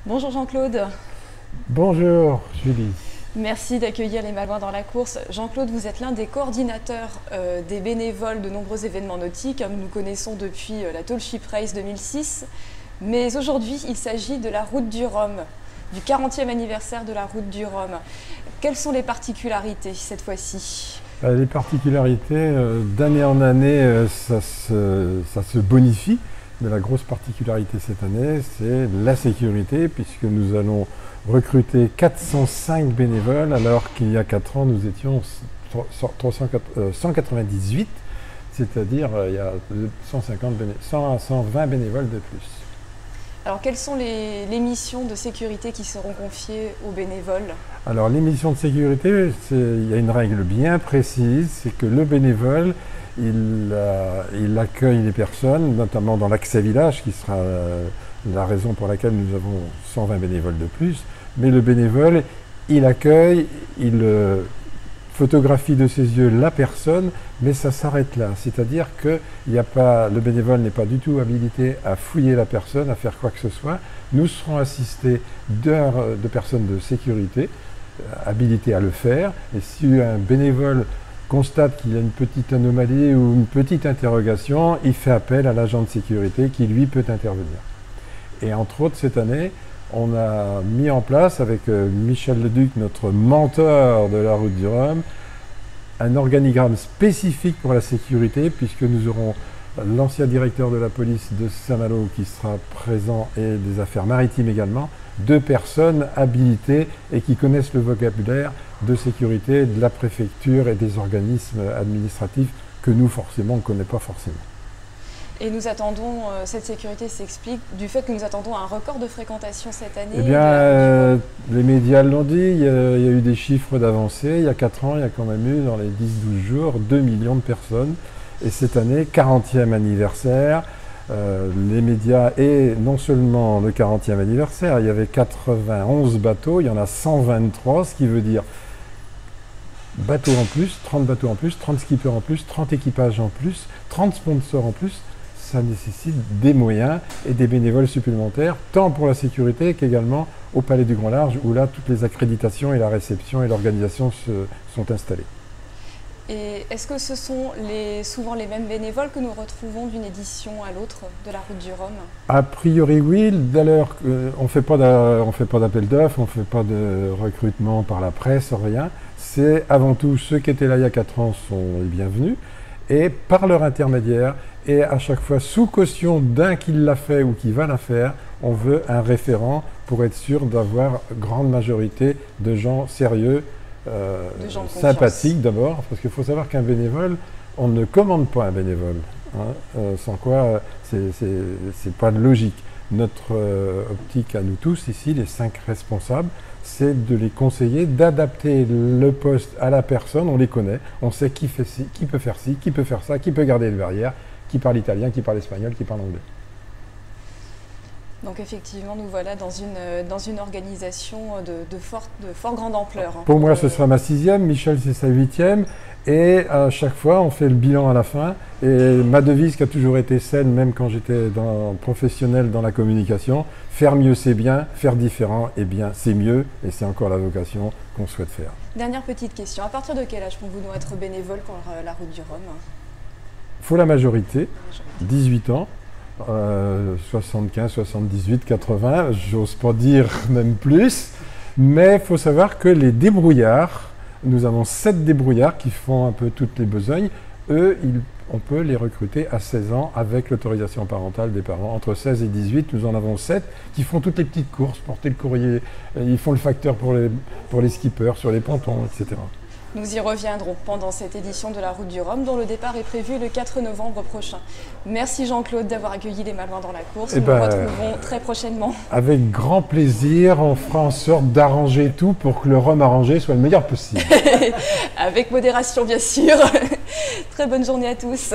Bonjour Jean-Claude. Bonjour Julie. Merci d'accueillir les Malouins dans la course. Jean-Claude, vous êtes l'un des coordinateurs des bénévoles de nombreux événements nautiques. Nous connaissons depuis la Tall Ship Race 2006. Mais aujourd'hui, il s'agit de la Route du Rhum, du 40e anniversaire de la Route du Rhum. Quelles sont les particularités cette fois-ci ? Les particularités, d'année en année, ça se bonifie. Mais la grosse particularité cette année, c'est la sécurité, puisque nous allons recruter 405 bénévoles, alors qu'il y a 4 ans, nous étions 198, c'est-à-dire il y a 100 à 120 bénévoles de plus. Alors, quelles sont les missions de sécurité qui seront confiées aux bénévoles ? Alors, les missions de sécurité, il y a une règle bien précise, c'est que le bénévole, il accueille les personnes, notamment dans l'accès village, qui sera la raison pour laquelle nous avons 120 bénévoles de plus. Mais le bénévole, il accueille, il photographie de ses yeux la personne, mais ça s'arrête là. C'est-à-dire que le bénévole n'est pas du tout habilité à fouiller la personne, à faire quoi que ce soit. Nous serons assistés de personnes de sécurité, habilitées à le faire. Et si un bénévole constate qu'il y a une petite anomalie ou une petite interrogation, il fait appel à l'agent de sécurité qui, lui, peut intervenir. Et entre autres, cette année, on a mis en place, avec Michel Leduc, notre mentor de la Route du Rhum, un organigramme spécifique pour la sécurité, puisque nous aurons l'ancien directeur de la police de Saint-Malo qui sera présent et des affaires maritimes également, 2 personnes habilitées et qui connaissent le vocabulaire de sécurité de la préfecture et des organismes administratifs que nous, forcément, on ne connaît pas forcément. Et nous attendons, cette sécurité s'explique du fait que nous attendons un record de fréquentation cette année. Eh bien, les médias l'ont dit, il y a eu des chiffres d'avancée. Il y a 4 ans, il y a quand même eu, dans les 10-12 jours, 2 millions de personnes. Et cette année, 40e anniversaire, les médias, et non seulement le 40e anniversaire, il y avait 91 bateaux, il y en a 123, ce qui veut dire bateaux en plus, 30 bateaux en plus, 30 skippers en plus, 30 équipages en plus, 30 sponsors en plus. Ça nécessite des moyens et des bénévoles supplémentaires, tant pour la sécurité qu'également au Palais du Grand Large, où là, toutes les accréditations et la réception et l'organisation sont installées. Et est-ce que ce sont souvent les mêmes bénévoles que nous retrouvons d'une édition à l'autre de la Route du Rhum ? A priori, oui. D'ailleurs, on ne fait pas d'appel d'offres, on ne fait pas de recrutement par la presse, rien. C'est avant tout ceux qui étaient là il y a 4 ans sont les bienvenus. Et par leur intermédiaire, et à chaque fois sous caution d'un qui l'a fait ou qui va la faire, on veut un référent pour être sûr d'avoir grande majorité de gens sérieux, sympathiques d'abord, parce qu'il faut savoir qu'un bénévole, on ne commande pas un bénévole, hein, sans quoi c'est pas de logique. Notre optique à nous tous ici, les 5 responsables, c'est de les conseiller, d'adapter le poste à la personne, on les connaît, on sait qui fait ci, qui peut faire ci, qui peut faire ça, qui peut garder les barrières, qui parle italien, qui parle espagnol, qui parle anglais. Donc effectivement, nous voilà dans une organisation de fort grande ampleur. Hein, pour moi, ce sera ma 6e, Michel c'est sa 8e, et à chaque fois, on fait le bilan à la fin. Et ma devise qui a toujours été celle, même quand j'étais professionnel dans la communication, faire mieux c'est bien, faire différent et bien c'est mieux, et c'est encore la vocation qu'on souhaite faire. Dernière petite question, à partir de quel âge pouvons-nous être bénévoles pour la Route du Rhum ? Il faut la majorité, 18 ans. 75, 78, 80, j'ose pas dire même plus, mais il faut savoir que les débrouillards, nous avons 7 débrouillards qui font un peu toutes les besognes, eux, on peut les recruter à 16 ans avec l'autorisation parentale des parents. Entre 16 et 18, nous en avons 7 qui font toutes les petites courses, porter le courrier, ils font le facteur pour les skippers, sur les pontons, etc. Nous y reviendrons pendant cette édition de la Route du Rhum, dont le départ est prévu le 4 novembre prochain. Merci Jean-Claude d'avoir accueilli les Malouins dans la course. Nous nous retrouvons très prochainement. Avec grand plaisir, on fera en sorte d'arranger tout pour que le rhum arrangé soit le meilleur possible. Avec modération bien sûr. Très bonne journée à tous.